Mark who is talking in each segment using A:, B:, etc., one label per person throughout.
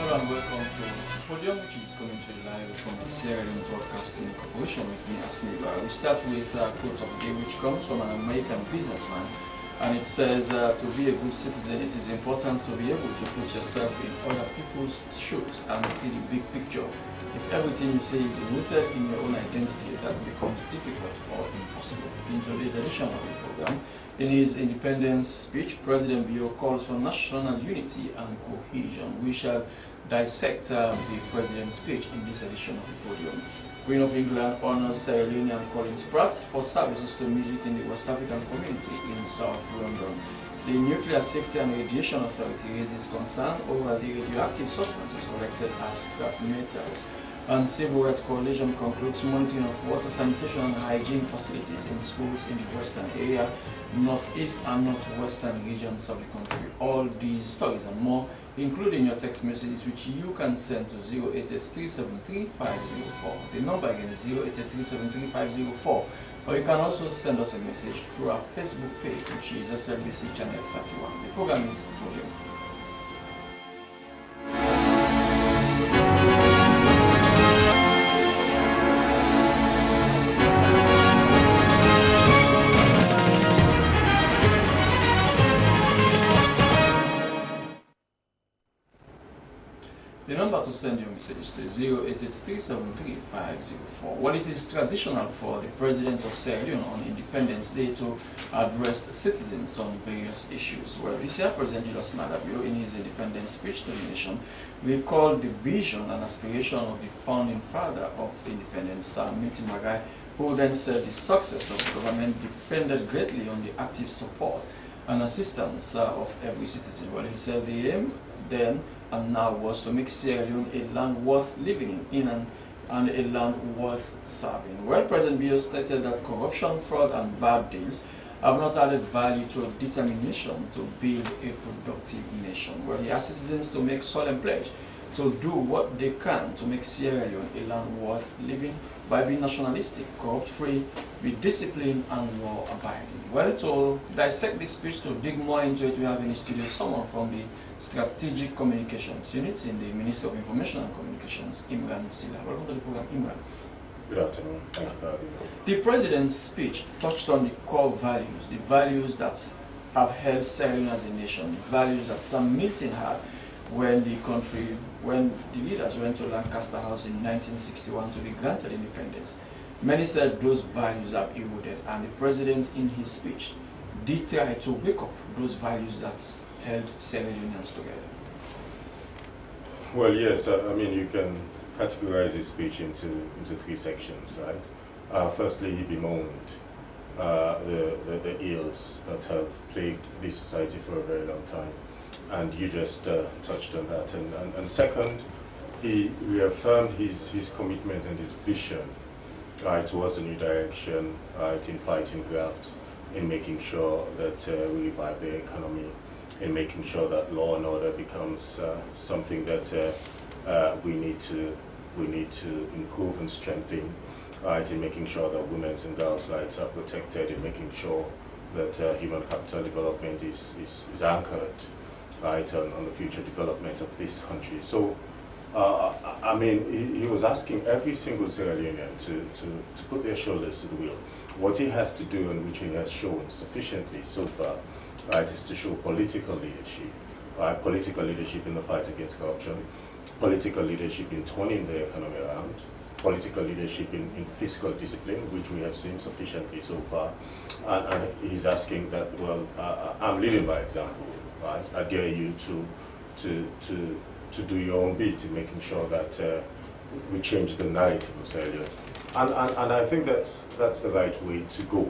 A: Hello and welcome to Podium, which is coming to you live from the Sierra Leone Broadcasting Corporation with me, Asmiba. We start with a quote of the day which comes from an American businessman, and it says, to be a good citizen, it is important to be able to put yourself in other people's shoes and see the big picture. If everything you say is rooted in your own identity, that becomes difficult or impossible. In today's edition of the program, in his independence speech, President Bio calls for national unity and cohesion. We shall dissect the president's speech in this edition of the Podium. Queen of England honors Sierra Leonean Collins Pratt for services to music in the West African community in South London. The Nuclear Safety and Radiation Authority raises concern over the radioactive substances collected as scrap metals. And Civil Rights Coalition concludes monitoring of water, sanitation and hygiene facilities in schools in the western area, northeast and northwestern regions of the country. All these stories and more, including your text messages, which you can send to 088373504. The number again is 088373504. Or you can also send us a message through our Facebook page, which is SLBC Channel 31. The program is Podium. The number to send your message to 088373504. Well, it is traditional for the President of Sierra Leone on Independence Day to address citizens on various issues. Well, this year, President Julius Maada in his independence speech to the nation, recalled the vision and aspiration of the founding father of independence, Miti Magai, who then said the success of the government depended greatly on the active support and assistance of every citizen. Well, he said the aim then and now was to make Sierra Leone a land worth living in and a land worth serving. Well, President Bio stated that corruption, fraud and bad deals have not added value to a determination to build a productive nation. Well, he asked citizens to make solemn pledge to do what they can to make Sierra Leone a land worth living by being nationalistic, corrupt-free, be disciplined and law-abiding. Well, to dissect this speech, to dig more into it, we have in the studio someone from the Strategic Communications Unit in the Ministry of Information and Communications, Imran Sila. Welcome to the program, Imran.
B: Good afternoon. Thank you for having me.
A: The President's speech touched on the core values, the values that have held Sierra Leone as a nation, the values that Sam Milton had when the leaders went to Lancaster House in 1961 to be granted independence. Many said those values have eroded, and the President in his speech did try to wake up those values that held Sierra Leoneans together.
B: Well, yes, I mean, you can categorize his speech into three sections, right? Firstly, he bemoaned the ills that have plagued this society for a very long time. And you just touched on that. And second, he reaffirmed his commitment and his vision, right, towards a new direction, right, in fighting graft, in making sure that we revive the economy, in making sure that law and order becomes something that we need to improve and strengthen, right, in making sure that women's and girls' rights are protected, in making sure that human capital development is anchored, right, on the future development of this country. So, I mean, he was asking every single Sierra Leonean to put their shoulders to the wheel. What he has to do, and which he has shown sufficiently so far, right, is to show political leadership, right, political leadership in the fight against corruption, political leadership in turning the economy around, political leadership in fiscal discipline, which we have seen sufficiently so far, and he's asking that, well, I'm leading by example. Right, I dare you to do your own bit in making sure that we change the narrative of Sierra Leone, and I think that's the right way to go.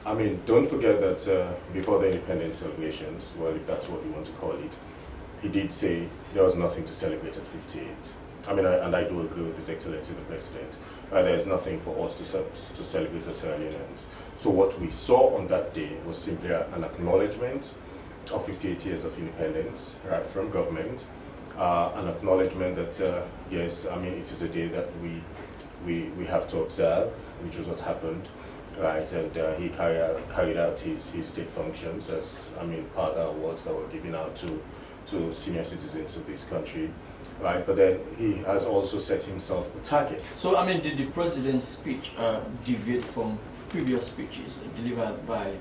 B: I mean, don't forget that before the independence celebrations, well, if that's what you want to call it, he did say there was nothing to celebrate at 58. I mean, and I do agree with His Excellency the President. There's nothing for us to celebrate as Sierra Leoneans. So what we saw on that day was simply an acknowledgement of 58 years of independence, right, from government, an acknowledgement that yes, I mean, it is a day that we have to observe, which was what happened, right, and he carried out his state functions as, I mean, part of the awards that were given out to senior citizens of this country, right? But then he has also set himself a target.
A: So, I mean, did the president's speech deviate from previous speeches delivered by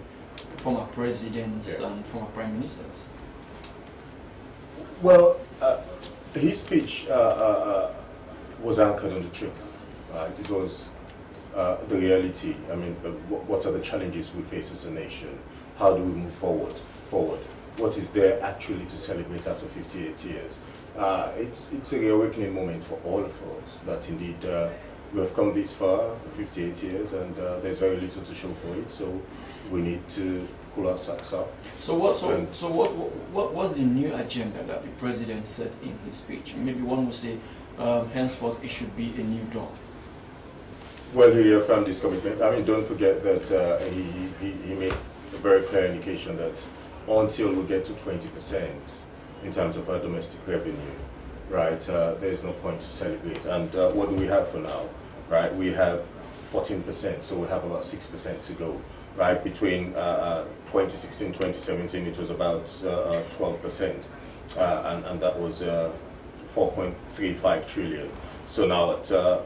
A: former presidents and former prime ministers?
B: Well, his speech was anchored on the truth. Right? It was the reality. I mean, what are the challenges we face as a nation? How do we move forward? What is there actually to celebrate after 58 years? It's a reawakening moment for all of us that indeed we have come this far for 58 years and there's very little to show for it. So we need to pull our socks up.
A: So what was the new agenda that the president set in his speech? Maybe one would say, henceforth it should be a new dawn.
B: Well, he reaffirmed his commitment. I mean, don't forget that he made a very clear indication that until we get to 20% in terms of our domestic revenue, right, there's no point to celebrate. And what do we have for now, right? We have 14%, so we have about 6% to go, right? Between 2016, 2017, it was about 12%, and that was 4.35 trillion. So now at 14%,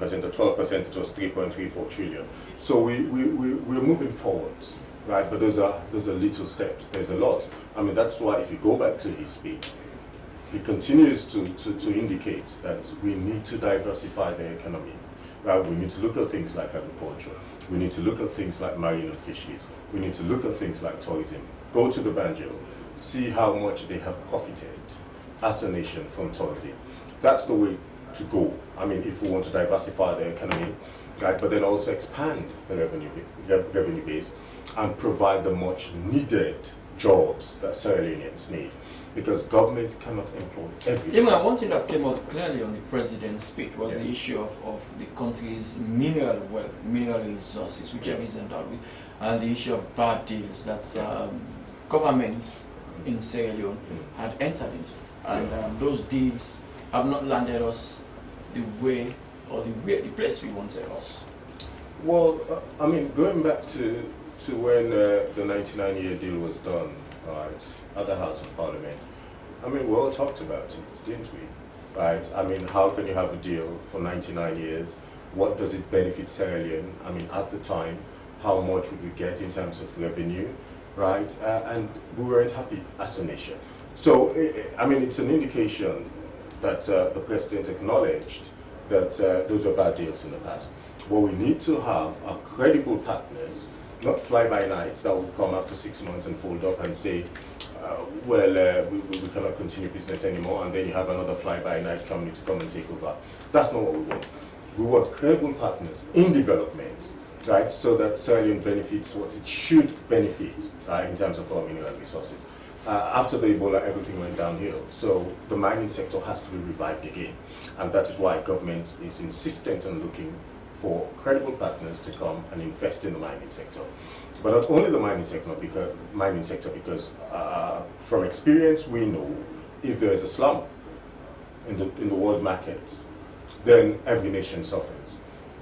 B: at 12%, it was 3.34 trillion. So we're moving forwards, right? But those are little steps. There's a lot. I mean, that's why if you go back to his speech, he continues to indicate that we need to diversify the economy, right? We need to look at things like agriculture. We need to look at things like marine and fisheries. We need to look at things like tourism. Go to the Banjo, see how much they have profited as a nation from tourism. That's the way to go. I mean, if we want to diversify the economy, right, but then also expand the revenue base and provide the much needed jobs that Sierra Leoneans need, because government cannot employ everyone.
A: One thing that came out clearly on the president's speech was the issue of the country's mineral wealth, mineral resources, which is endowed with, and the issue of bad deals that governments in Sierra Leone had entered into, and those deals have not landed us the way or the place we wanted us.
B: Well, I mean, going back to when the 99-year deal was done, right, at the House of Parliament, I mean, we all talked about it, didn't we? Right? I mean, how can you have a deal for 99 years? What does it benefit Sierra Leone? I mean, at the time, how much would we get in terms of revenue, right? And we weren't happy as a nation. So, I mean, it's an indication that the president acknowledged that those were bad deals in the past. What we need to have are credible partners, not fly-by-nights that will come after 6 months and fold up and say, we cannot continue business anymore, and then you have another fly-by-night company to come and take over. That's not what we want. We want credible partners in development, right, so that Sierra Leone benefits what it should benefit in terms of our mineral resources. After the Ebola, everything went downhill. So the mining sector has to be revived again. And that is why government is insistent on looking for credible partners to come and invest in the mining sector. But not only the mining sector, because from experience we know if there is a slump in the world market, then every nation suffers.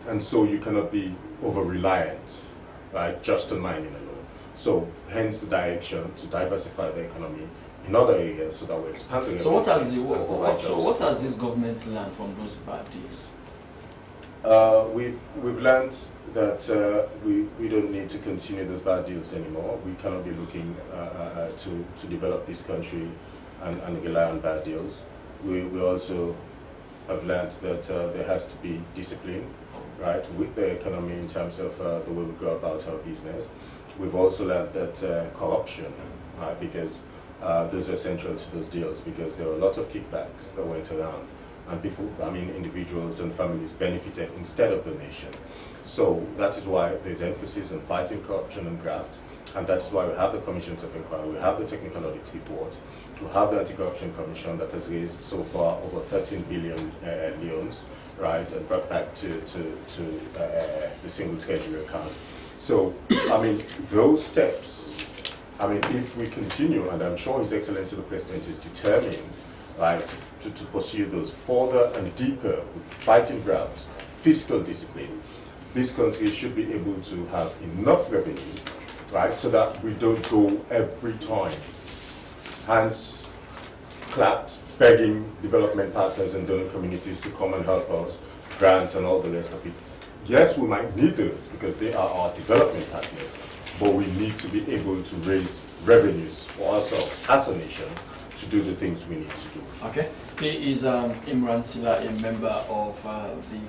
B: And so you cannot be over-reliant, right, just on mining alone. So hence the direction to diversify the economy in other areas so that we expand the
A: So what has this government learned from those bad deals?
B: We've learned that we don't need to continue those bad deals anymore. We cannot be looking to develop this country and rely on bad deals. We also have learned that there has to be discipline, right, with the economy in terms of the way we go about our business. We've also learned that corruption, right, because those are essential to those deals, because there were a lot of kickbacks that went around, and people, I mean individuals and families benefited instead of the nation. So that is why there's emphasis on fighting corruption and graft, and that's why we have the commissions of inquiry, we have the technical audit report, we have the Anti-Corruption Commission that has raised so far over 13 billion leones, right, and brought back to the single treasury account. So, I mean, those steps, I mean, if we continue, and I'm sure His Excellency the President is determined, right, to pursue those further and deeper fighting grounds, fiscal discipline, this country should be able to have enough revenue, right, so that we don't go every time hands clapped, begging development partners and donor communities to come and help us, grants and all the rest of it. Yes, we might need those because they are our development partners, but we need to be able to raise revenues for ourselves as a nation to do the things we need to do.
A: Okay. He is Imran Silla, a member of the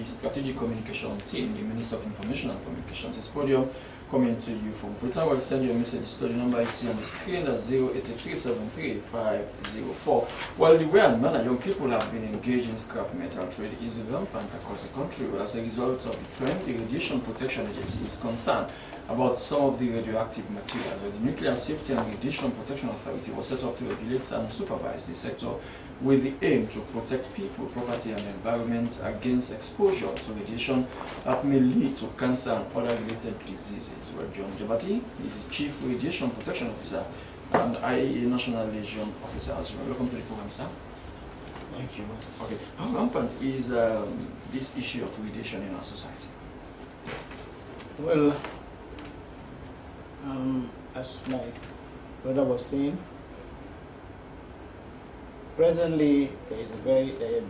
A: Strategic Communication Team, the Minister of Information and Communications. It's Podium coming to you from Fulton. We'll send you a message to the number you see on the screen. That's 083733504. Well, the way and manner young people have been engaged in scrap metal trade is rampant across the country. But as a result of the trend, the Radiation Protection Agency is concerned about some of the radioactive materials. The Nuclear Safety and Radiation Protection Authority was set up to regulate and supervise the sector with the aim to protect people, property and environment against exposure to radiation that may lead to cancer and other related diseases. Well, John Jabati is the Chief Radiation Protection Officer and IAEA National Liaison Officer as well. Welcome to the program, sir.
C: Thank you.
A: Okay, how rampant is this issue of radiation in our society?
C: Well, as my brother was saying, presently there is a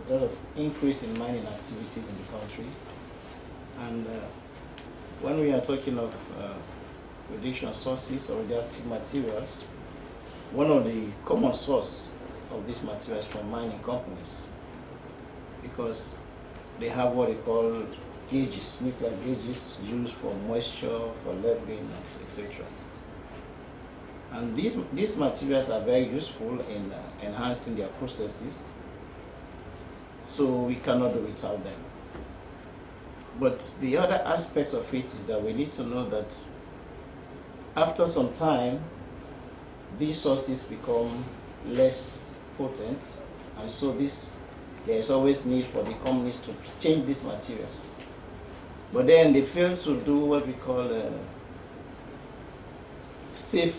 C: lot of increase in mining activities in the country, and when we are talking of radiation sources or radioactive materials, one of the common source of these materials from mining companies, because they have what they call gauges, nuclear gauges used for moisture, for leveling, etc. And these materials are very useful in enhancing their processes, so we cannot do without them. But the other aspect of it is that we need to know that after some time, these sources become less potent, and so there is always need for the companies to change these materials. But then they fail to do what we call safe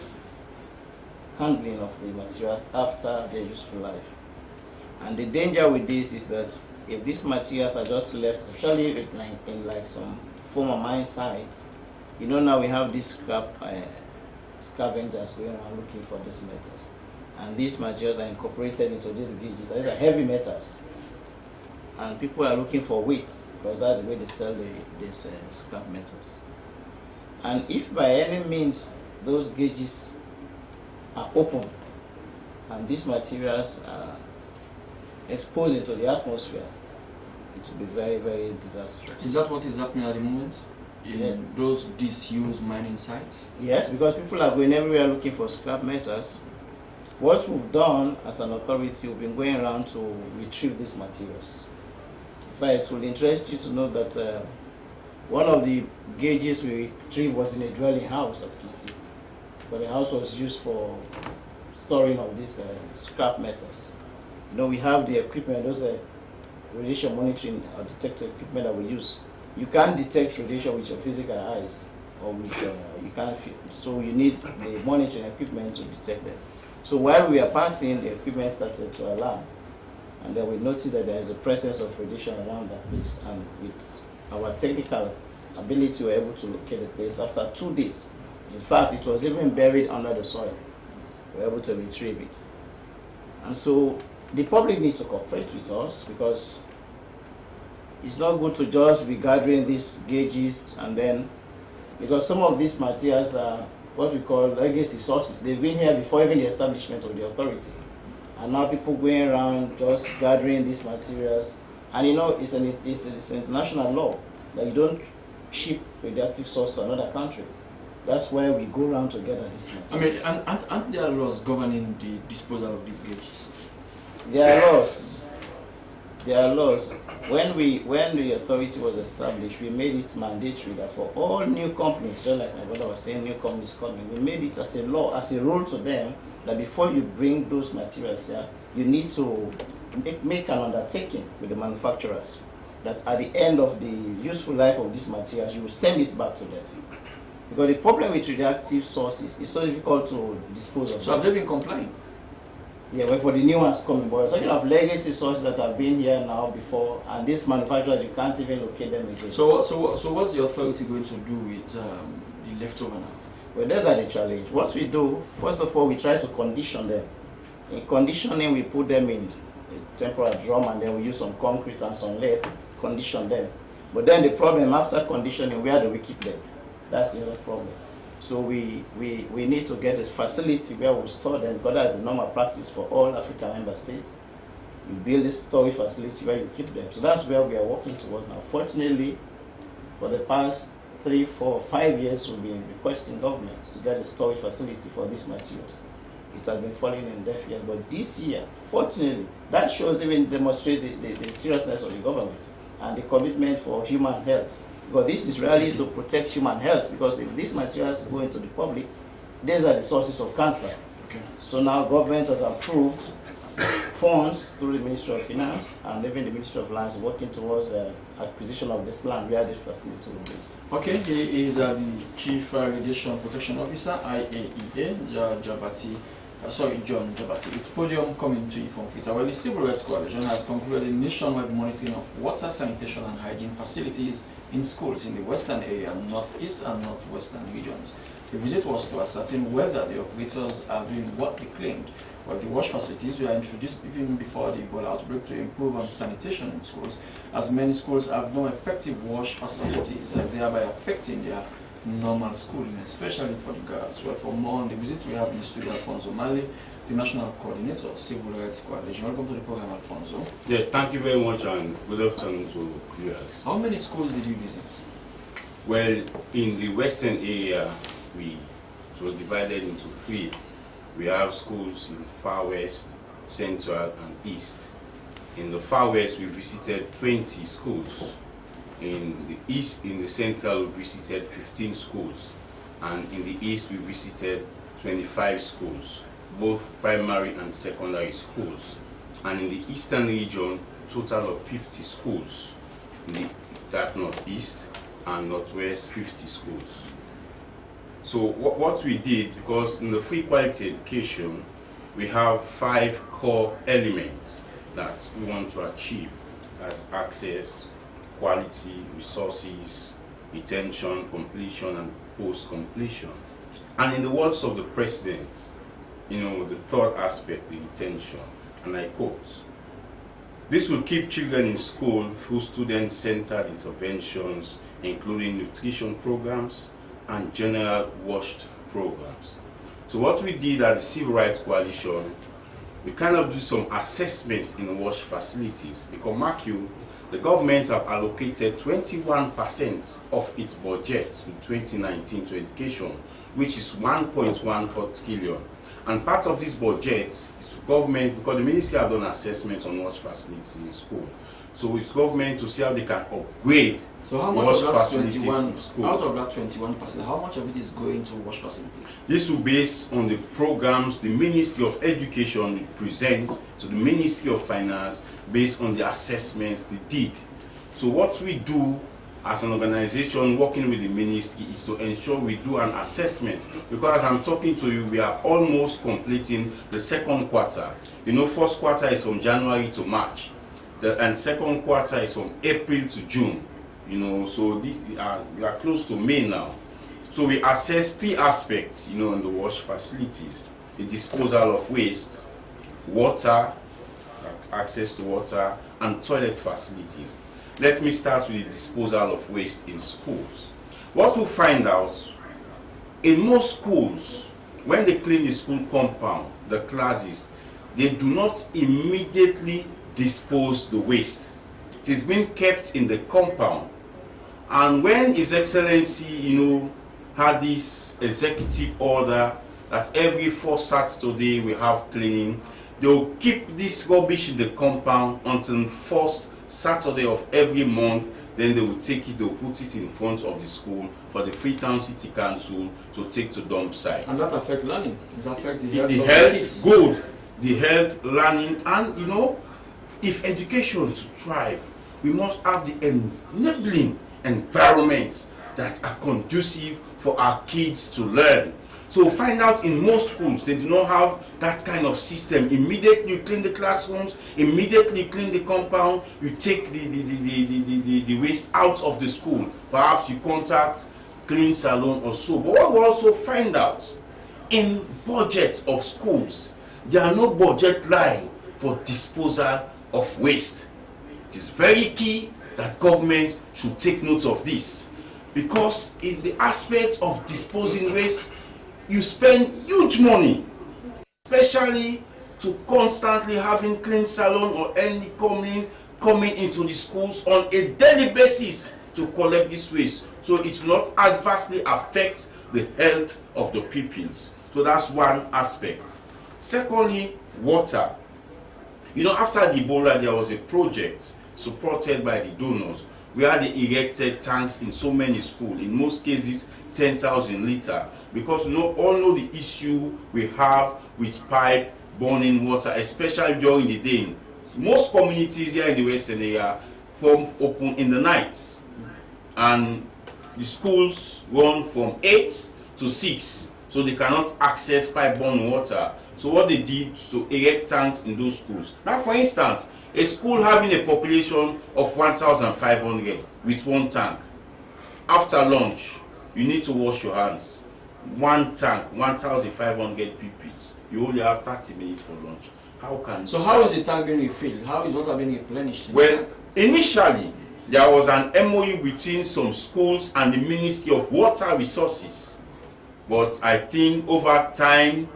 C: handling of the materials after their useful life. And the danger with this is that if these materials are just left, especially in like some former mine sites, you know, now we have these scavengers going around looking for these metals. And these materials are incorporated into these gauges. These are heavy metals. And people are looking for weights because that's the way they sell these scrap metals. And if by any means those gauges are open and these materials are exposed into the atmosphere, it will be very, very disastrous.
A: Is that what is happening at the moment in those disused mining sites?
C: Yes, because people are going everywhere looking for scrap metals. What we've done as an authority, we've been going around to retrieve these materials. In fact, it will interest you to know that one of the gauges we retrieved was in a dwelling house at Kisi. But the house was used for storing of these scrap metals. You know, we have the equipment, those radiation monitoring or detector equipment that we use. You can't detect radiation with your physical eyes, or with you can't feel. So you need the monitoring equipment to detect them. So while we are passing, the equipment started to alarm. And then we noticed that there is a presence of radiation around that place. And with our technical ability, we were able to locate the place after 2 days. In fact, it was even buried under the soil. We were able to retrieve it. And so the public needs to cooperate with us, because it's not good to just be gathering these gauges and then, because some of these materials are what we call legacy sources. They've been here before even the establishment of the authority. And now people going around just gathering these materials. And you know, it's international law that you don't ship radioactive source to another country. That's why we go around to gather these materials.
A: I mean, aren't there laws governing the disposal of these gauges?
C: There are laws. There are laws. When the authority was established, we made it mandatory that for all new companies, just like my brother was saying, new companies coming, we made it as a law, as a rule to them, that before you bring those materials here, you need to make an undertaking with the manufacturers that at the end of the useful life of these materials, you will send it back to them. Because the problem with radioactive sources is so difficult to dispose of.
A: So have they been complying?
C: Yeah, well, for the new ones coming, but we're talking of legacy sources that have been here now before, and these manufacturers, you can't even locate them again.
A: So what's the authority going to do with the leftover now?
C: Well, those are the challenge. What we do, first of all, we try to condition them. In conditioning, we put them in a temporary drum and then we use some concrete and some lead, condition them. But then the problem after conditioning, where do we keep them? That's the other problem. So we need to get a facility where we store them, because that's the normal practice for all African member states. You build a storage facility where you keep them. So that's where we are working towards now. Fortunately, for the past 3, 4, 5 years, we've been requesting governments to get a storage facility for these materials. It has been falling in deaf ears. But this year, fortunately, that shows even demonstrate the seriousness of the government and the commitment for human health. Because this is really to protect human health, because if these materials go into the public, these are the sources of cancer.
A: Okay.
C: So now government has approved funds through the Ministry of Finance, and even the Ministry of Lands working towards acquisition of this land where this facility will be based.
A: Okay, he is the Chief Radiation Protection Officer, IAEA, John Jabati. It's Podium coming to you from FITA. Well, the Civil Rights Coalition has concluded a nationwide monitoring of water, sanitation and hygiene facilities in schools in the western area, northeast and northwestern regions. The visit was to ascertain whether the operators are doing what they claimed. Well, the wash facilities were introduced even before the Ebola outbreak to improve on sanitation in schools, as many schools have no effective wash facilities, thereby affecting their normal schooling, especially for the girls. Well, for more on the visit, we have in the studio Alfonso Mali, the National Coordinator of Civil Rights Coalition. Welcome to the program, Alfonso.
D: Yeah, thank you very much and good afternoon to viewers.
A: How many schools did you visit?
D: Well, in the western area, it was divided into 3. We have schools in Far West, Central and East. In the Far West, we visited 20 schools. In the East, in the Central, we visited 15 schools. And in the East, we visited 25 schools, both primary and secondary schools. And in the Eastern region, total of 50 schools. In that Northeast and Northwest, 50 schools. So what we did, because in the free quality education, we have 5 core elements that we want to achieve as access, quality, resources, retention, completion, and post-completion. And in the words of the President, the third aspect, the retention, and I quote, "This will keep children in school through student-centered interventions, including nutrition programs, and general washed programs." So what we did at the Civil Rights Coalition, we kind of do some assessment in wash facilities, because mark you, the government have allocated 21% of its budget in 2019 to education, which is 1.14 trillion. And part of this budget is the government, because the ministry have done assessment on wash facilities in school. So it's government to see how they can upgrade.
A: So how much
D: wash
A: of that
D: facilities
A: 21,
D: in school.
A: out of that 21%, how much of it is going to wash facilities?
D: This will be based on the programs the Ministry of Education presents to the Ministry of Finance based on the assessments they did. So what we do as an organization working with the ministry is to ensure we do an assessment, because as I'm talking to you, we are almost completing the second quarter. First quarter is from January to March, and second quarter is from April to June. So we are close to May now. So we assess 3 aspects, in the wash facilities: the disposal of waste, water, access to water, and toilet facilities. Let me start with the disposal of waste in schools. What we find out, in most schools, when they clean the school compound, the classes, they do not immediately dispose the waste. It is being kept in the compound. And when His Excellency, had this executive order that every 4th Saturday we have cleaning, they will keep this rubbish in the compound until 1st Saturday of every month. Then they will take it, they will put it in front of the school for the Freetown City Council to take to dump site.
A: And that affects learning. It affects the health
D: The
A: of
D: health,
A: the kids.
D: good. The health, learning, and if education to thrive, we must have the enabling environments that are conducive for our kids to learn. So find out in most schools, they do not have that kind of system. Immediately you clean the classrooms, immediately you clean the compound, you take the waste out of the school. Perhaps you contact clean salon or so. But what we also find out, in budgets of schools, there are no budget line for disposal of waste. It is very key that government should take note of this, because in the aspect of disposing waste, you spend huge money, especially to constantly having clean salon or any coming into the schools on a daily basis to collect this waste, so it will not adversely affect the health of the pupils. So that's one aspect. Secondly, water. You know, after the Ebola, there was a project supported by the donors where they erected tanks in so many schools, in most cases 10,000 litres, because you all know the issue we have with pipe burning water, especially during the day. Most communities here in the Western area pump open in the nights, and the schools run from 8 to 6, so they cannot access pipe burning water. So what they did to erect tanks in those schools. Now, for instance, a school having a population of 1,500 with one tank. After lunch, you need to wash your hands. One tank, 1,500 pupils. You only have 30 minutes for lunch. How can
A: so how is the tank being refilled? How is water being replenished?
D: Well, initially there was an MOU between some schools and the Ministry of Water Resources, but I think over time,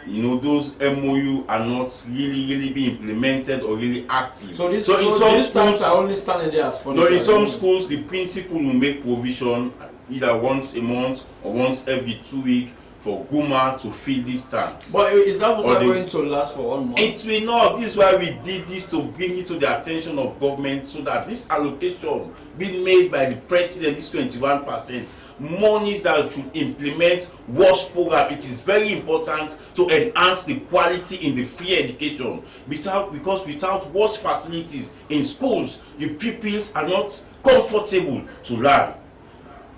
D: you know, those MOU are not really being implemented or really active.
A: So in some schools are only standing there as
D: no, in some schools the principal will make provision either once a month or once every 2 weeks for Guma to fill these tanks.
A: But is that water going to last for 1 month?
D: It will not. This is why we did this, to bring it to the attention of government, so that this allocation being made by the president, this 21%, monies that should implement WASH program, it is very important to enhance the quality in the free education. Because without WASH facilities in schools, the pupils are not comfortable to learn.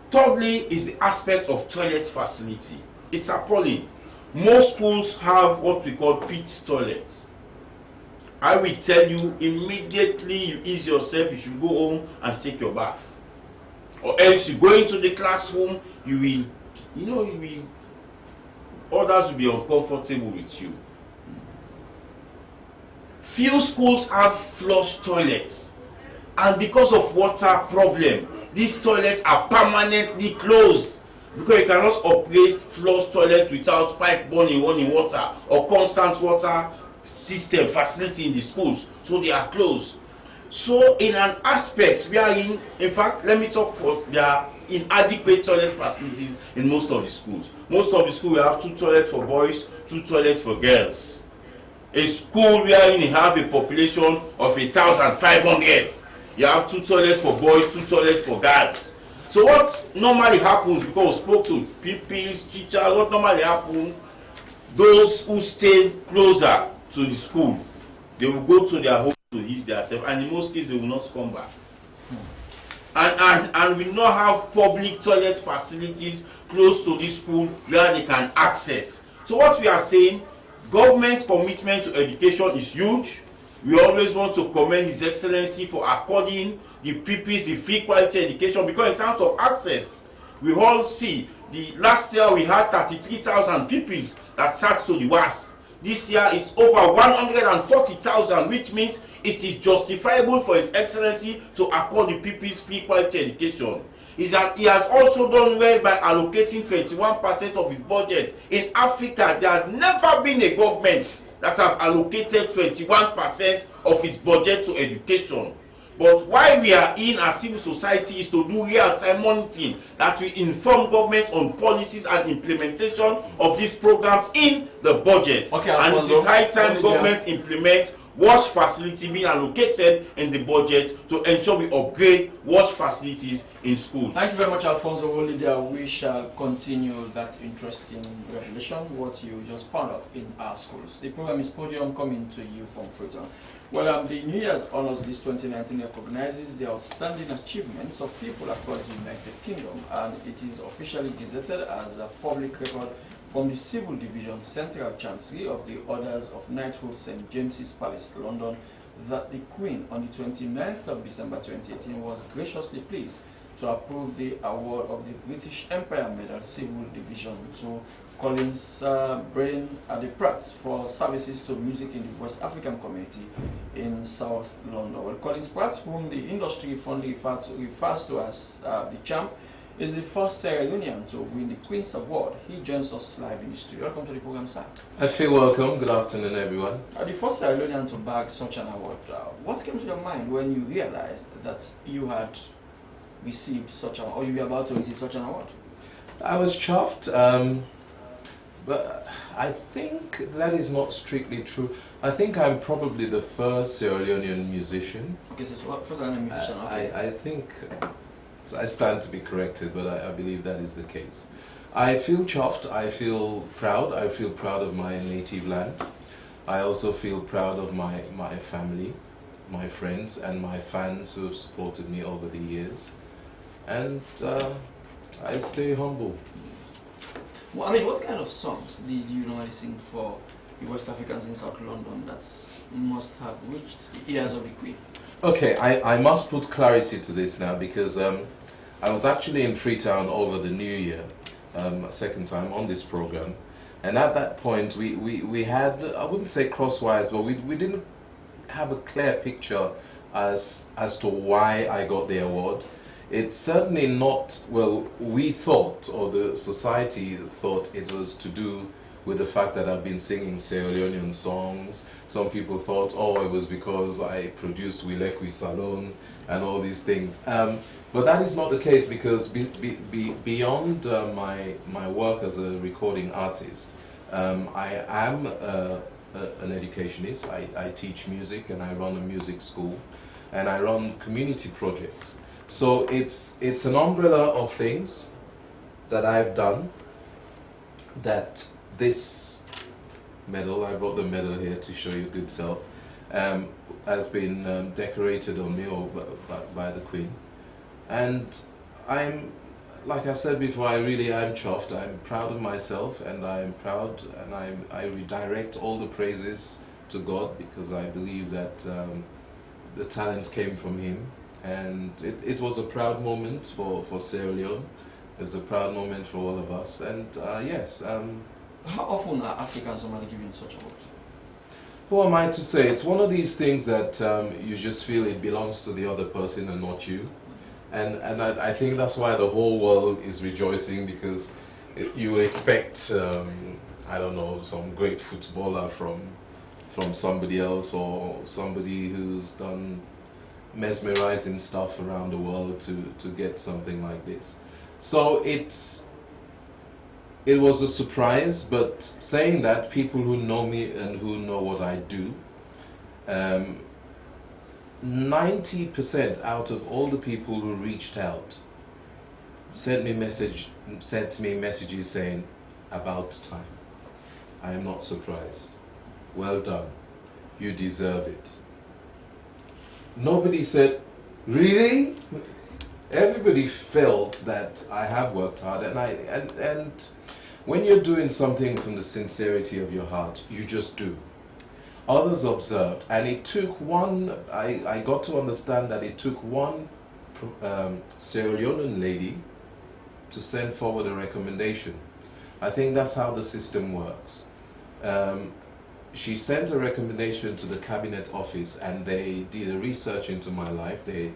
D: Thirdly is the aspect of toilet facility. It's appalling. Most schools have what we call pit toilets. I will tell you, immediately you ease yourself, you should go home and take your bath. Or else you go into the classroom, others will be uncomfortable with you. Few schools have flush toilets, and because of water problem, these toilets are permanently closed, because you cannot operate flush toilet without pipe burning running water or constant water system facility in the schools, so they are closed. So in an aspect, we are in fact, let me talk for there inadequate toilet facilities in most of the schools. Most of the schools we have 2 toilets for boys, 2 toilets for girls. A school where you have a population of 1,500, you have 2 toilets for boys, 2 toilets for girls. So what normally happens, because we spoke to pupils, teachers, what normally happens, those who stay closer to the school, they will go to their home to ease themselves, and in most cases they will not come back. And we not have public toilet facilities close to this school where they can access. So what we are saying, government commitment to education is huge. We always want to commend His Excellency for according the pupils the free quality education, because in terms of access, we all see the last year we had 33,000 pupils that sat to the WAS. This year is over 140,000, which means it is justifiable for His Excellency to accord the pupils free quality education. He has also done well by allocating 21% of his budget. In Africa, there has never been a government that have allocated 21% of its budget to education. But why we are in as civil society is to do real-time monitoring, that we inform government on policies and implementation of these programs in the budget.
A: Okay,
D: and it is high time government implement WASH facility being allocated in the budget to ensure we upgrade WASH facilities in schools.
A: Thank you very much, Alfonso Olidia. We shall continue that interesting revelation, what you just found out in our schools. The program is Podium, coming to you from Freetown. Well, the New Year's Honours this 2019 recognizes the outstanding achievements of people across the United Kingdom, and it is officially gazetted as a public record from the Civil Division Central Chancery of the Orders of Knighthood St. James's Palace, London, that the Queen on the 29th of December 2018 was graciously pleased to approve the award of the British Empire Medal Civil Division to Collins Brain Pratt for services to music in the West African community in South London. Well, Collins Pratt, whom the industry fondly refers to as the champ, is the first Sierra Leonean to win the Queen's Award. He joins us live in the studio. Welcome to the program, sir.
E: I feel welcome. Good afternoon, everyone.
A: The first Sierra Leonean to bag such an award. What came to your mind when you realized that you had received such an, or you were about to receive such an award?
E: I was chuffed, but I think that is not strictly true. I think I'm probably the first Sierra Leonean musician.
A: Okay, so first I'm a musician. Okay.
E: I think, so I stand to be corrected, but I believe that is the case. I feel chuffed, I feel proud of my native land. I also feel proud of my family, my friends, and my fans who have supported me over the years. And I stay humble.
A: Well, I mean, what kind of songs did you normally sing for the West Africans in South London that must have reached the ears of the Queen?
E: Okay, I must put clarity to this now because I was actually in Freetown over the New Year, second time on this program, and at that point we had, I wouldn't say crosswise, but we didn't have a clear picture as to why I got the award. It's certainly not, well, we thought, or the society thought it was to do with the fact that I've been singing Sierra Leonean songs. Some people thought, oh, it was because I produced Wilekwi Salon and all these things. But that is not the case because beyond my work as a recording artist, I am an educationist. I teach music and I run a music school and I run community projects. So it's an umbrella of things that I've done that this medal, I brought the medal here to show you good self, has been decorated on me by the Queen. And I'm, like I said before, I really am chuffed. I'm proud of myself and I'm proud and I redirect all the praises to God because I believe that the talent came from Him. And it was a proud moment for Sierra Leone. It was a proud moment for all of us. And yes.
A: How often are Africans normally given such awards?
E: Who am I to say? It's one of these things that you just feel it belongs to the other person and not you. And I think that's why the whole world is rejoicing because you expect, I don't know, some great footballer from somebody else or somebody who's done mesmerizing stuff around the world to get something like this. So it was a surprise, but saying that, people who know me and who know what I do, 90% out of all the people who reached out sent me messages saying, about time. I am not surprised. Well done. You deserve it. Nobody said, really? Everybody felt that I have worked hard, and when you're doing something from the sincerity of your heart, you just do. Others observed, and it took one, I got to understand that it took one Sierra Leonean lady to send forward a recommendation. I think that's how the system works. She sent a recommendation to the cabinet office and they did a research into my life. They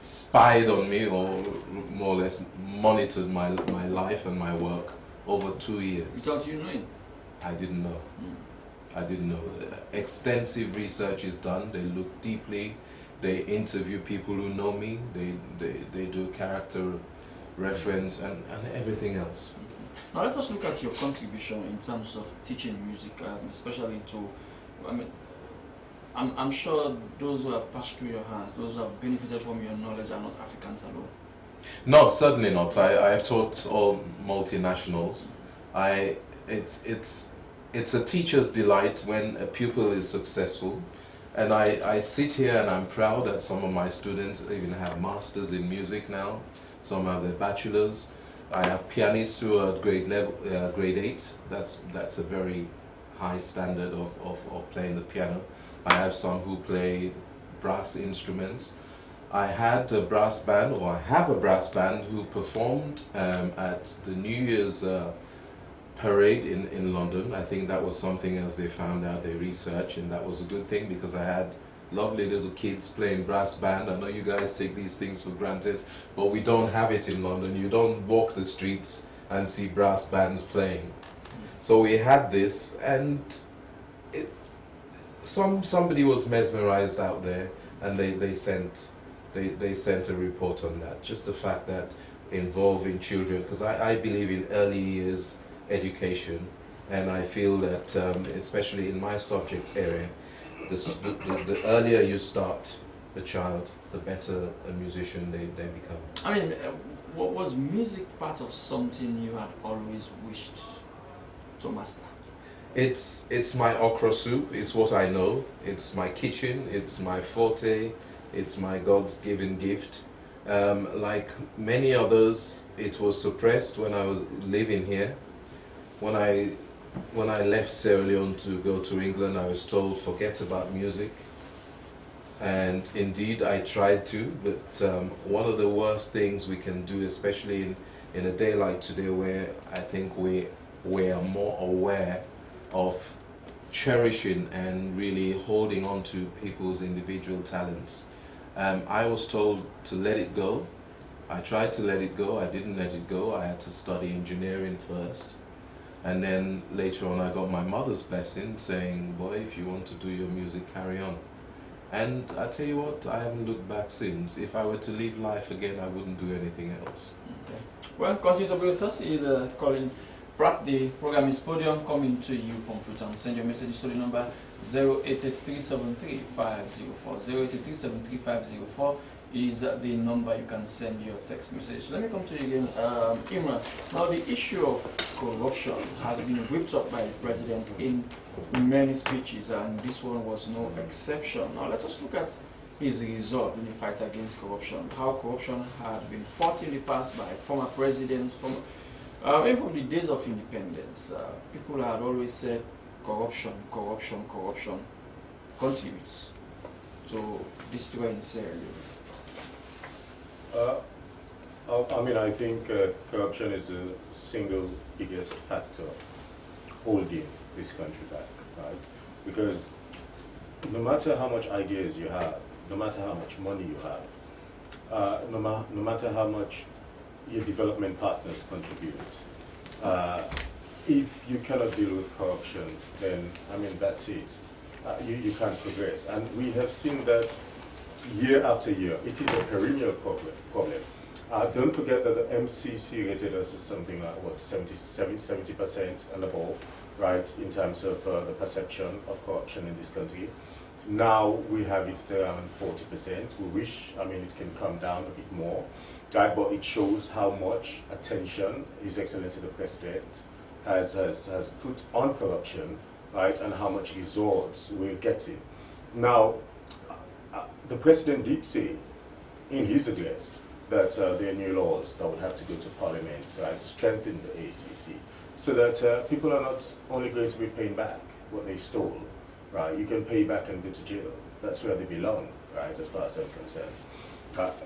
E: spied on me, or more or less monitored my life and my work over 2 years.
A: Without you knowing?
E: I didn't know. I didn't know. Extensive research is done. They look deeply. They interview people who know me. They do character reference and everything else.
A: Now let us look at your contribution in terms of teaching music, especially to, I mean, I'm sure those who have passed through your hands, those who have benefited from your knowledge are not Africans alone.
E: No, certainly not. I have taught all multinationals. It's a teacher's delight when a pupil is successful. And I sit here and I'm proud that some of my students even have masters in music now. Some have their bachelors. I have pianists who are at grade 8. That's a very high standard of playing the piano. I have some who play brass instruments. I had a brass band, or I have a brass band, who performed at the New Year's parade in London. I think that was something else they found out, they researched, and that was a good thing because I had lovely little kids playing brass band. I know you guys take these things for granted, but we don't have it in London. You don't walk the streets and see brass bands playing. So we had this, and somebody was mesmerized out there, and they sent a report on that. Just the fact that involving children, because I believe in early years education, and I feel that especially in my subject area, the earlier you start the child, the better a musician they become.
A: I mean, was music part of something you had always wished to master?
E: It's my okra soup. It's what I know. It's my kitchen. It's my forte. It's my God's given gift. Like many others, it was suppressed when I was living here. When I left Sierra Leone to go to England, I was told forget about music. And indeed, I tried to. But one of the worst things we can do, especially in a day like today, where I think we are more aware of cherishing and really holding on to people's individual talents. I was told to let it go. I tried to let it go. I didn't let it go. I had to study engineering first. And then later on I got my mother's blessing saying, boy, if you want to do your music, carry on. And I tell you what, I haven't looked back since. If I were to live life again, I wouldn't do anything else. Okay.
A: Well, continue to be with us. He's Colin Pratt. The program is Podium, coming to you from Freetown. Send your messages to the number 088373504. 088373504 is the number you can send your text message. So let me come to you again, Imran. Now, the issue of corruption has been whipped up by the president in many speeches, and this one was no exception. Now, let us look at his resolve in the fight against corruption. How corruption had been fought in the past by former presidents, even from the days of independence. People had always said corruption contributes to destroying Sierra Leone.
B: I mean, I think corruption is the single biggest factor holding this country back, right? Because no matter how much ideas you have, no matter how much money you have, no matter how much your development partners contribute, if you cannot deal with corruption, then, I mean, that's it. You can't progress. And we have seen that year after year. It is a perennial problem. Don't forget that the MCC rated us as something like, what, 70% and above, right, in terms of the perception of corruption in this country. Now we have it at around 40%. We wish, I mean, it can come down a bit more, right, but it shows how much attention His Excellency the President has put on corruption, right, and how much results we're getting. Now, the President did say in his address that there are new laws that would have to go to Parliament, right, to strengthen the ACC, so that people are not only going to be paying back what they stole, right? You can pay back and go to jail. That's where they belong, right, as far as I'm concerned.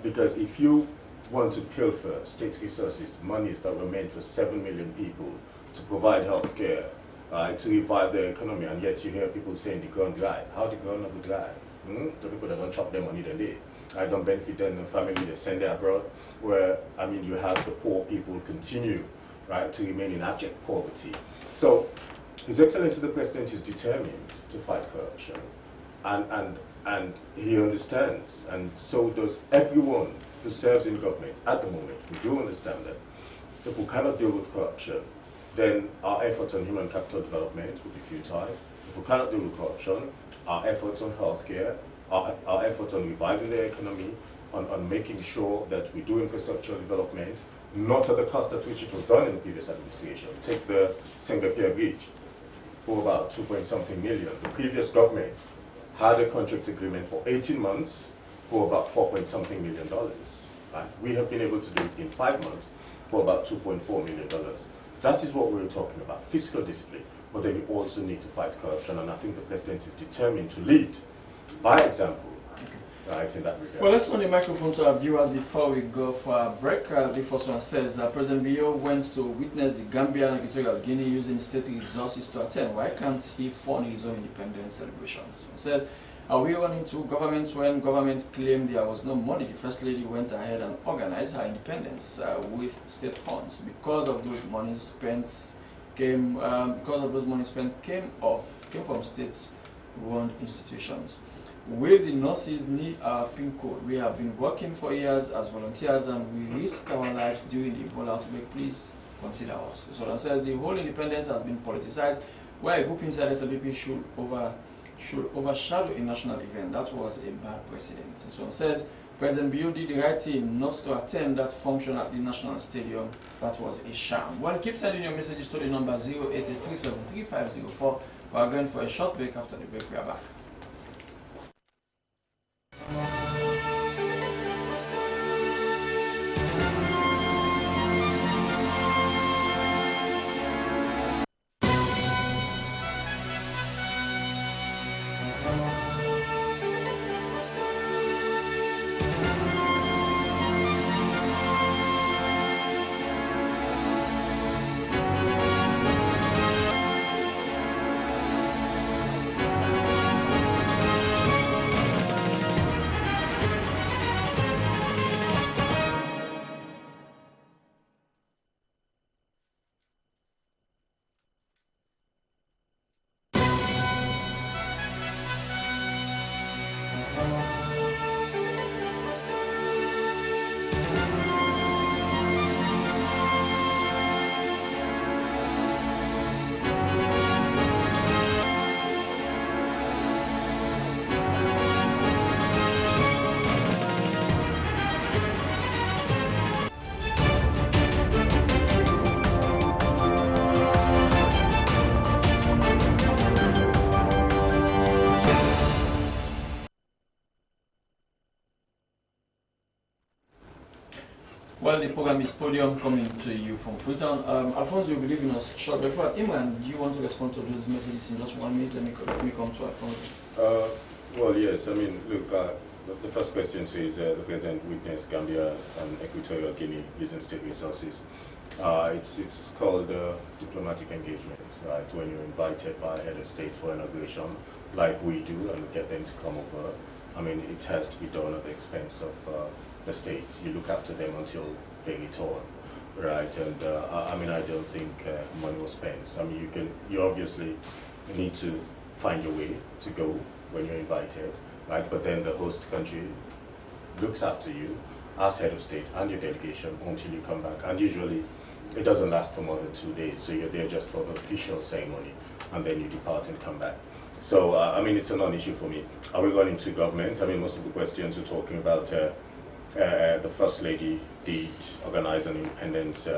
B: Because if you want to pilfer state resources, monies that were meant for 7 million people to provide health care, to revive their economy, and yet you hear people saying the ground dry. How the ground not dry? The people that don't chop their money, then I don't benefit them, the family, they send them abroad, where, I mean, you have the poor people continue, right, to remain in abject poverty. So, His Excellency the President is determined to fight corruption, and he understands, and so does everyone who serves in government at the moment. We do understand that if we cannot deal with corruption, then our efforts on human capital development will be futile. If we cannot deal with corruption, our efforts on healthcare, our efforts on reviving the economy, on making sure that we do infrastructure development, not at the cost at which it was done in the previous administration. Take the Singapore Bridge for about 2-point-something million. The previous government had a contract agreement for 18 months for about $4-point-something million. Right? We have been able to do it in 5 months for about $2.4 million. That is what we're talking about, fiscal discipline. But then we also need to fight corruption, and I think the President is determined to lead by example. right, in that regard.
A: Well, let's turn the microphone to our viewers before we go for a break. The first one says President Bio went to witness the Gambia and Equatorial Guinea using state resources to attend. Why can't he fund his own independence celebrations? It says, are we running to governments when governments claimed there was no money? The First Lady went ahead and organized her independence with state funds. Because of those money spent came from state-run institutions. Will the nurses need our PIN code? We have been working for years as volunteers and we risk our lives during the Ebola outbreak. Please consider us. So that says the whole independence has been politicized, where a group inside SLP should overshadow a national event. That was a bad precedent. So it says President Bio did the right thing not to attend that function at the National Stadium. That was a sham. Well, keep sending your messages to the number 088373504. We are going for a short break. After the break, we are back. Well, the program is Podium, coming to you from Freetown. Alphonse, you'll be leaving us short. Before Imran, do you want to respond to those messages in just 1 minute? Let me come to Alphonse.
B: Well, yes. I mean, look, the first question says the President witnessed Gambia and Equatorial Guinea using state resources. It's called diplomatic engagements, right? When you're invited by a head of state for inauguration, like we do, and we get them to come over. I mean, it has to be done at the expense of the state. You look after them until they return, right? And I mean, I don't think money was spent. I mean, you obviously need to find your way to go when you're invited, right? But then the host country looks after you as head of state and your delegation until you come back. And usually it doesn't last for more than 2 days. So you're there just for the official ceremony and then you depart and come back. So, I mean, it's a non-issue for me. Are we going into government? I mean, most of the questions we're talking about, the First Lady did organize an independence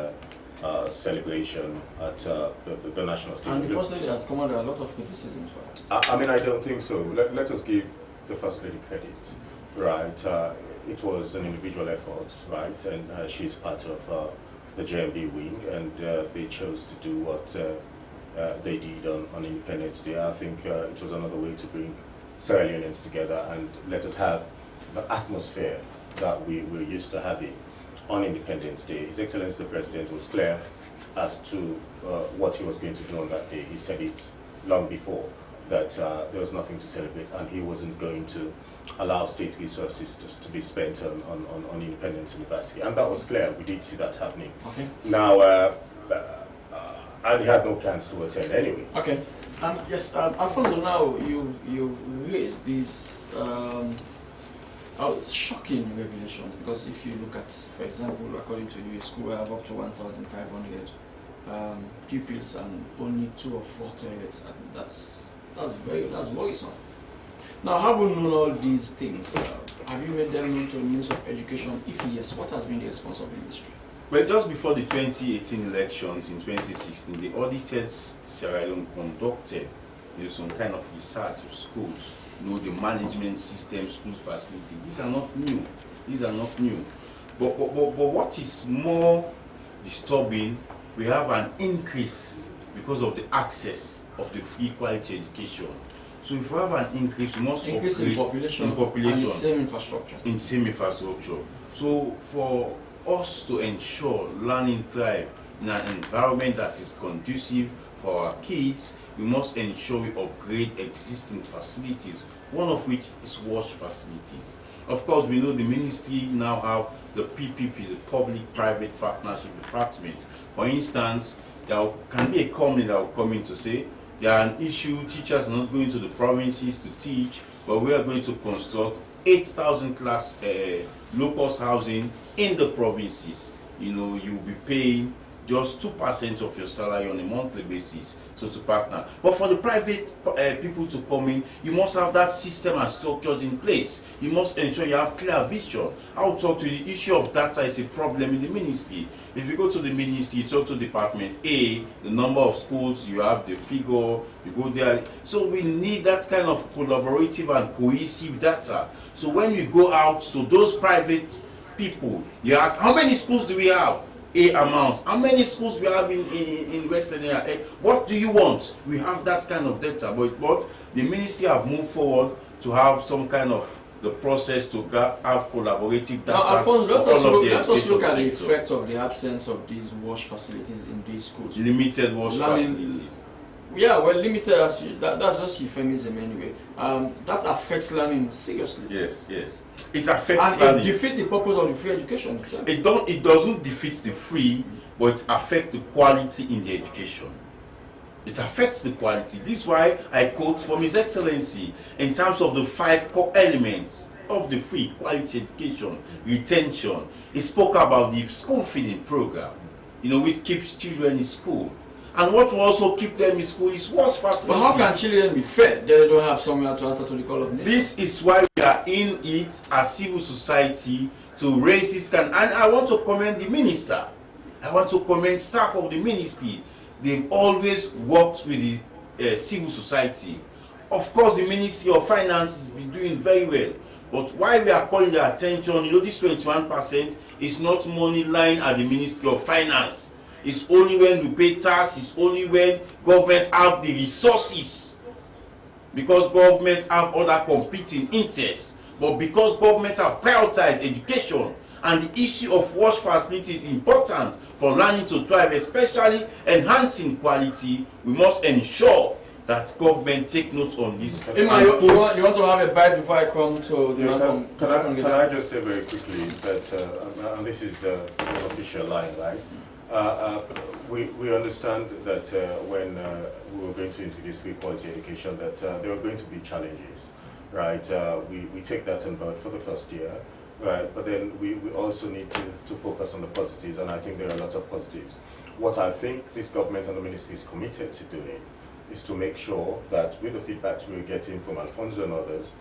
B: celebration at the National Stadium.
A: And the First Lady has come under a lot of criticism for it.
B: I mean, I don't think so. Let us give the First Lady credit, right? It was an individual effort, right? And she's part of the JMD wing, and they chose to do what they did on Independence Day. I think it was another way to bring Sierra Leoneans together and let us have the atmosphere that we were used to having on Independence Day. His Excellency the President was clear as to what he was going to do on that day. He said it long before that there was nothing to celebrate and he wasn't going to allow state resources to be spent on Independence University. And that was clear. We did see that happening.
A: Okay.
B: Now, and he had no plans to attend anyway.
A: Okay. Yes, Alfonso, now you've raised these shocking revelations, because if you look at, for example, according to you, a school will have up to 1,500 pupils and only 2 or 4 toilets. That's worrisome. Now, having known all these things, have you made them known to the Minister of Education? If yes, what has been the response of the ministry?
D: Well, just before the 2018 elections in 2016, the audited Sierra Leone conducted some kind of research of schools, the management system, school facility. These are not new. But what is more disturbing, we have an increase because of the access of the free quality education So if we have an increase, we must
A: increase in population, and the same infrastructure.
D: In same infrastructure. So for us to ensure learning thrive in an environment that is conducive for our kids, we must ensure we upgrade existing facilities, one of which is wash facilities. Of course, we know the ministry now have the PPP, the Public-Private Partnership Department. For instance, there can be a company that will come in to say, there are an issue, teachers are not going to the provinces to teach, but we are going to construct 8,000 class low-cost housing in the provinces. You know, you'll be paying just 2% of your salary on a monthly basis, so to partner. But for the private people to come in, you must have that system and structures in place. You must ensure you have clear vision. I'll talk to you, the issue of data is a problem in the ministry. If you go to the ministry, you talk to Department A, the number of schools, you have the figure, you go there. So we need that kind of collaborative and cohesive data. So when you go out to those private people, you ask, how many schools do we have? A amount. How many schools we have in Western area? What do you want? We have that kind of data, but the ministry have moved forward to have some kind of the process to have collaborative data.
A: Now, Alphonse, let us look at the effect of the absence of these wash facilities in these schools.
D: Limited wash facilities.
A: Yeah, well, limited as that's just euphemism anyway. That affects learning seriously.
D: Yes, yes. It affects learning.
A: And it defeats the purpose of the free education itself.
D: It doesn't defeat the free, but it affects the quality in the education. It affects the quality. This is why I quote from His Excellency in terms of the 5 core elements of the free quality education, retention. He spoke about the school feeding program, you know, which keeps children in school. And what will also keep them in school is wash facilities. But
A: how can children be fed? They don't have somewhere to answer to the call of nature.
D: This is why we are in it as civil society to raise this kind. And I want to commend the minister. I want to commend staff of the ministry. They've always worked with the civil society. Of course, the Ministry of Finance has been doing very well. But why we are calling their attention, you know, this 21% is not money lying at the Ministry of Finance. It's only when we pay tax, it's only when government have the resources. Because governments have other competing interests. But because governments have prioritized education and the issue of wash facilities is important for learning to thrive, especially enhancing quality, we must ensure that government take note on this.
A: Emma, you want to have a bite before I come to the man from...
B: Can I just say very quickly that, and this is an official line, right? We understand that when we were going to introduce free quality education, that there are going to be challenges, right? We take that on board for the first year, right? But then we also need to focus on the positives, and I think there are a lot of positives. What I think this government and the ministry is committed to doing is to make sure that with the feedbacks we're getting from Alfonso and others,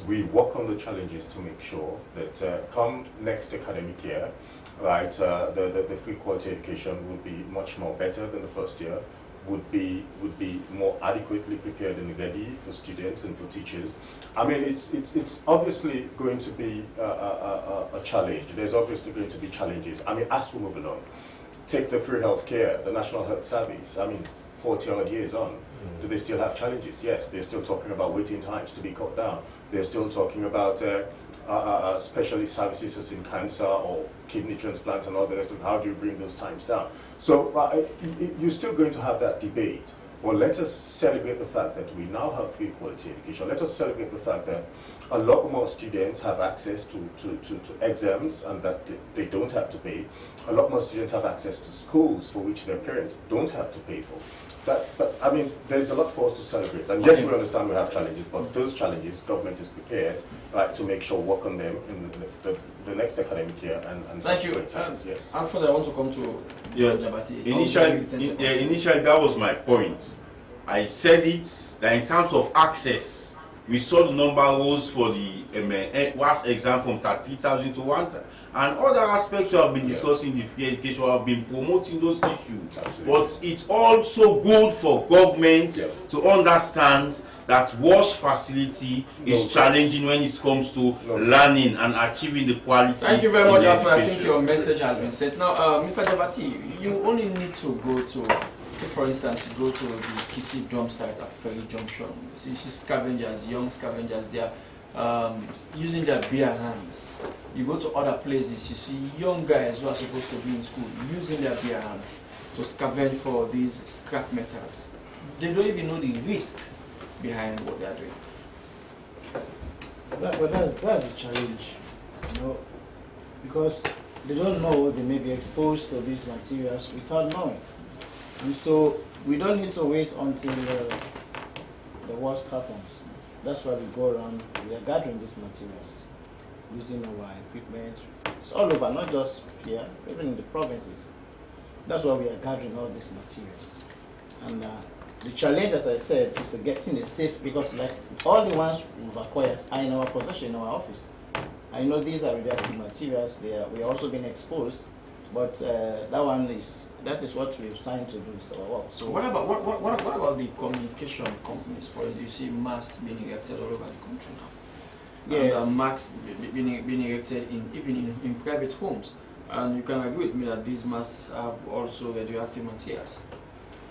B: we work on the challenges to make sure that come next academic year, right, the free quality education will be much more better than the first year, would be more adequately prepared and ready for students and for teachers. I mean, it's obviously going to be a challenge. There's obviously going to be challenges. I mean, as we move along, take the free healthcare, the National Health Service. I mean, 40 odd years on, do they still have challenges? Yes, they're still talking about waiting times to be cut down. They're still talking about specialist services as in cancer or kidney transplants and all the rest of it. How do you bring those times down? So you're still going to have that debate. Well, let us celebrate the fact that we now have free quality education. Let us celebrate the fact that a lot more students have access to exams and that they don't have to pay. A lot more students have access to schools for which their parents don't have to pay for. But I mean, there's a lot for us to celebrate. And yes, we understand we have challenges, but those challenges, government is prepared, right, to make sure work on them in the next academic year and
A: thank you.
B: Yes.
A: Alfred, I want to come to Jabati.
D: Initially, that was my point. I said it that in terms of access, we saw the number rose for the WAS exam from 30,000 to 1,000. And other aspects we have been discussing in the free education, we have been promoting those issues. Absolutely. But it's also good for government to understand that wash facility is challenging when it comes to learning and achieving the quality.
A: Thank you very much, Alfred. I think your message has been sent. Now, Mr. Jabati, you only need to go to Say for instance, you go to the Kisi drum site at Ferry Junction. You see scavengers, young scavengers, they are using their bare hands. You go to other places, you see young guys who are supposed to be in school using their bare hands to scavenge for these scrap metals. They don't even know the risk behind what they are doing.
C: But that's the challenge, you know, because they don't know they may be exposed to these materials without knowing. And so we don't need to wait until the worst happens. That's why we go around, we are gathering these materials, using our equipment. It's all over, not just here, even in the provinces. That's why we are gathering all these materials. And the challenge, as I said, is getting a safe, because like all the ones we've acquired are in our possession, in our office. I know these are radioactive materials, we are also being exposed, but that is what we've signed to do, is our work. So
A: what about the communication companies? For you see masts being erected all over the country now.
C: yes.
A: And masts being erected even in private homes. And you can agree with me that these masts have also radioactive materials.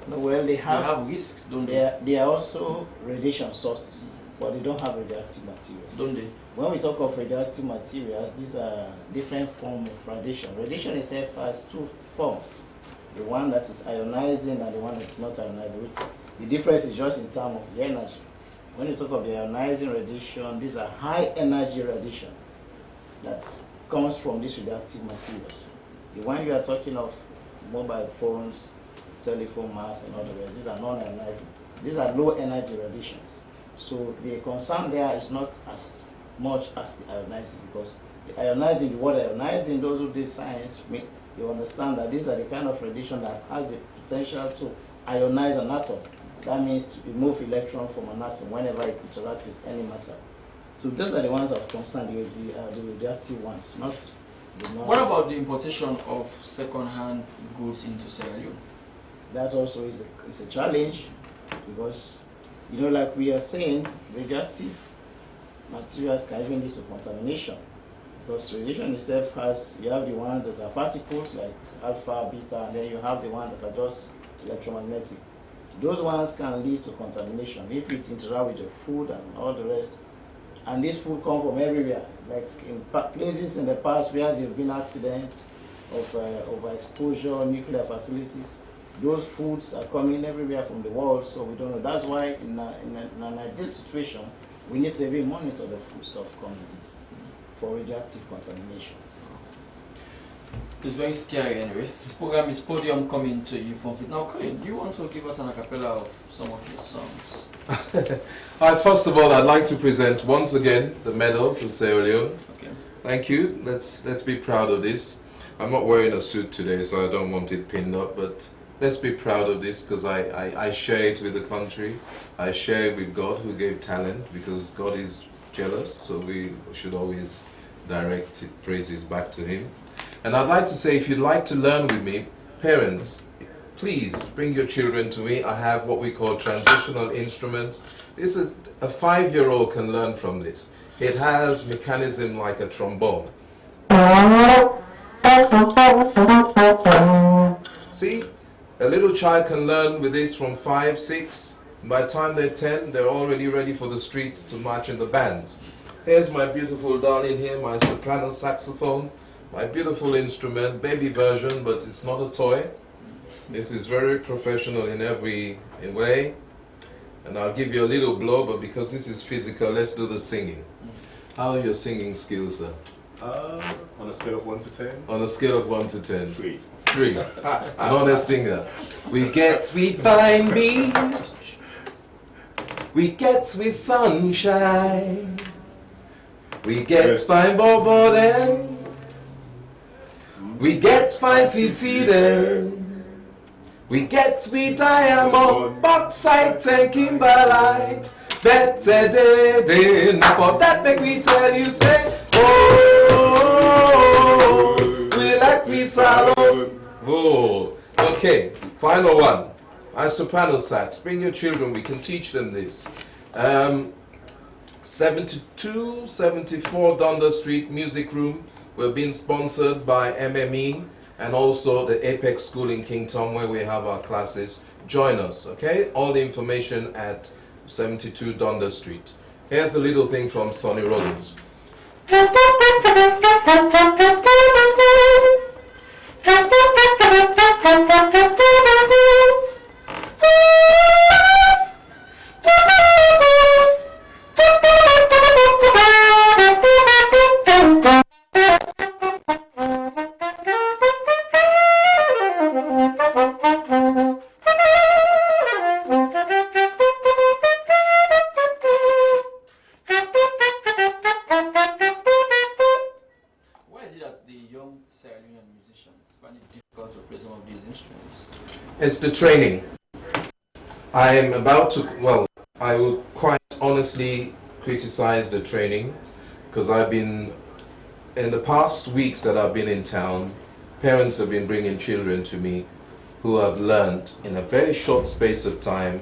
C: No, well, they have
A: risks, don't they?
C: they are also radiation sources, but they don't have radioactive materials.
A: Don't they?
C: When we talk of radioactive materials, these are different forms of radiation. Radiation itself has two forms. The one that is ionizing and the one that is not ionizing. Which the difference is just in terms of the energy. When you talk of the ionizing radiation, these are high energy radiation that comes from these radioactive materials. The one you are talking of, mobile phones, telephone masts and all the rest, these are non-ionizing. These are low energy radiations. So the concern there is not as much as the ionizing, because the ionizing, the word ionizing, those who did science, you understand that these are the kind of radiation that has the potential to ionize an atom. That means remove electron from an atom whenever it interacts with any matter. So those are the ones of concern, the radioactive ones, not the non.
A: What about the importation of second-hand goods into Sierra Leone?
C: That also is a challenge, because, you know, like we are saying, radioactive materials can even lead to contamination. Because radiation itself you have the ones that are particles like alpha, beta, and then you have the ones that are just electromagnetic. Those ones can lead to contamination if it interacts with your food and all the rest. And this food comes from everywhere, like in places in the past where there have been accidents of overexposure, nuclear facilities. Those foods are coming everywhere from the world, so we don't know. That's why in an ideal situation, we need to even monitor the food stuff coming in for radioactive contamination.
A: It's very scary anyway. This program is Podium, coming to you from Now, Colin, do you want to give us an acapella of some of your songs?
E: First of all, I'd like to present once again the medal to Sierra Leone.
A: Okay.
E: Thank you. Let's be proud of this. I'm not wearing a suit today, so I don't want it pinned up, but let's be proud of this, because I share it with the country. I share it with God, who gave talent, because God is jealous, so we should always direct praises back to Him. And I'd like to say, if you'd like to learn with me, parents, please bring your children to me. I have what we call transitional instruments. This is a 5-year-old can learn from this. It has mechanism like a trombone. See, a little child can learn with this from 5, 6. By the time they're 10, they're already ready for the street to march in the bands. Here's my beautiful darling here, my soprano saxophone, my beautiful instrument, baby version, but it's not a toy. This is very professional in every way. And I'll give you a little blow, but because this is physical, let's do the singing. How are your singing skills, sir?
B: On a scale of 1 to 10?
E: On a scale of 1 to 10.
B: 3.
E: 3. An honest singer. We find me. We sunshine. We fine bobo then. We fine TT then. We diamond, bauxite and kimberlite. Better day. Now for that make we tell you, say, oh, we like we salon. Oh, okay, final one. My soprano sax. Bring your children, we can teach them this. 72, 74 Dundas Street Music Room. We're being sponsored by MME and also the Apex School in King Tom, where we have our classes. join us, okay? All the information at 72 Dundas Street. Here's a little thing from Sonny Rollins. It's the training. I am about to, well, I will quite honestly criticize the training because I've been, in the past weeks that I've been in town, parents have been bringing children to me who have learnt in a very short space of time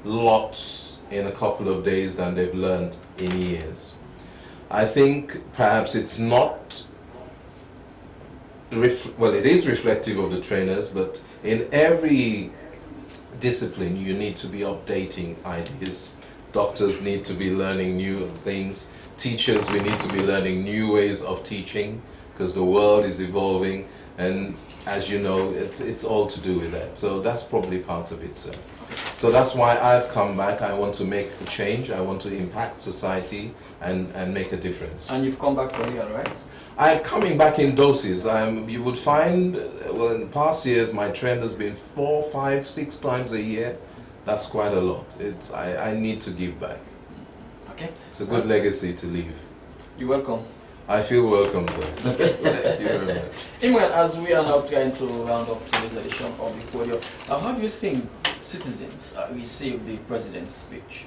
E: lots in a couple of days than they've learnt in years. I think perhaps it's not well, it is reflective of the trainers, but in every discipline you need to be updating ideas. Doctors need to be learning new things. Teachers, we need to be learning new ways of teaching because the world is evolving, and as you know, it's all to do with that. So that's probably part of it, sir. So that's why I've come back. I want to make a change. I want to impact society and make a difference.
A: And you've come back for real, right?
E: I'm coming back in doses. You would find, well, in past years, my trend has been 4, 5, 6 times a year. That's quite a lot. I need to give back.
A: Okay.
E: It's a good legacy to leave.
A: You're welcome.
E: I feel welcome, sir. Thank you very much.
A: Imran, as we are now trying to round up today's edition of the Podium, how do you think citizens receive the president's speech?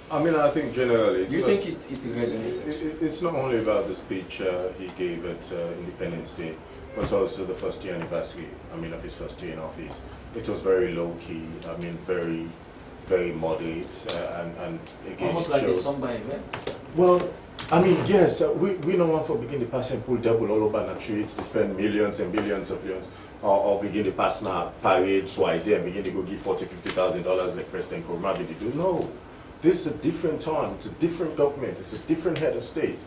B: I mean, I think generally...
A: Do you think it resonated?
B: It's not only about the speech he gave at Independence Day, but also the first year anniversary, of his first year in office. It was very low-key, very, very moderate, and again...
A: Almost like a song-by event?
B: Well, yes, we don't want to begin the pass and pull double all over the streets to spend millions and billions of billions, or begin the pass now, parade twice and begin to go give $40,000, $50,000 like President Nkrumah did do. No. This is a different time, it's a different government, it's a different head of state.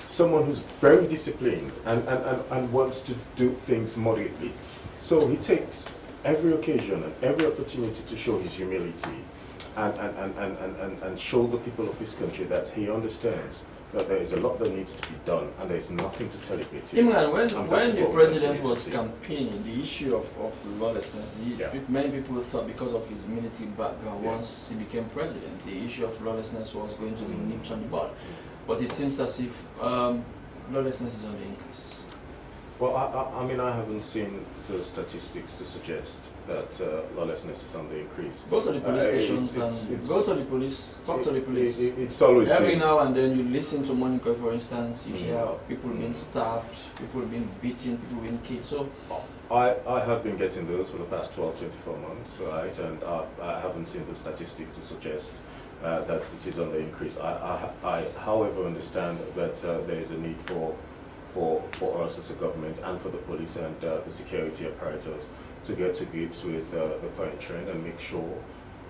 B: Someone who's very disciplined and wants to do things moderately. So he takes every occasion and every opportunity to show his humility and show the people of his country that he understands that there is a lot that needs to be done and there is nothing to celebrate here.
A: Imran, when the president was campaigning, the issue of lawlessness, many people thought because of his military background, once he became president, the issue of lawlessness was going to be nipped on the bud. But it seems as if lawlessness is on the increase.
B: Well, I haven't seen the statistics to suggest that lawlessness is on the increase.
A: Go to the police stations go to the police, talk to the police.
B: It's always
A: every now and then you listen to Monica, for instance, you hear people being stabbed, people being beaten, people being killed. So
B: I have been getting those for the past 12, 24 months, right? And I haven't seen the statistics to suggest that it is on the increase. I however, understand that there is a need for us as a government and for the police and the security apparatus to get to grips with the current trend and make sure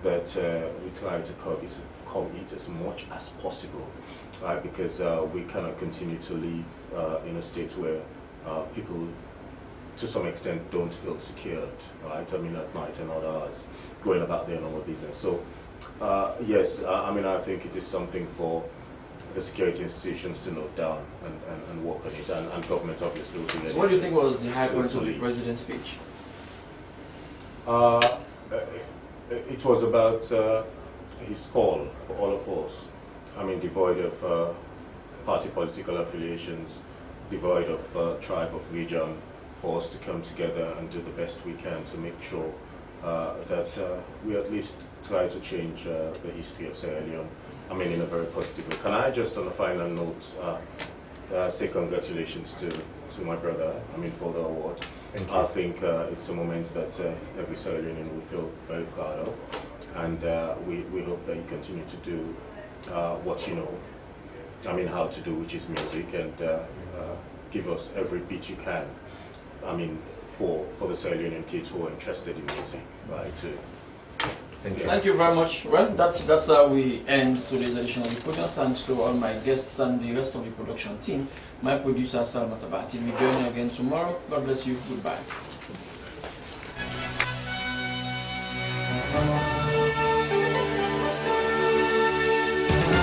B: that we try to curb it as much as possible, right? Because we cannot continue to live in a state where people, to some extent, don't feel secured, right? At night and other hours, going about their normal business. So, yes, I think it is something for the security institutions to note down and work on it, and government obviously will be ready.
A: So what do you think was the high point of the president's speech?
B: It was about his call for all of us. Devoid of party political affiliations, devoid of tribe, of region, for us to come together and do the best we can to make sure that we at least try to change the history of Sierra Leone. In a very positive way. Can I just, on a final note, say congratulations to my brother, for the award. I think it's a moment that every Sierra Leonean will feel very proud of, and we hope that you continue to do what you know, how to do, which is music, and give us every bit you can, for the Sierra Leonean kids who are interested in music, right? Too.
E: Thank you.
A: Thank you very much. Well, that's how we end today's edition of the Podium. Thanks to all my guests and the rest of the production team. My producer, Salma Tabati. We join you again tomorrow. God bless you. Goodbye.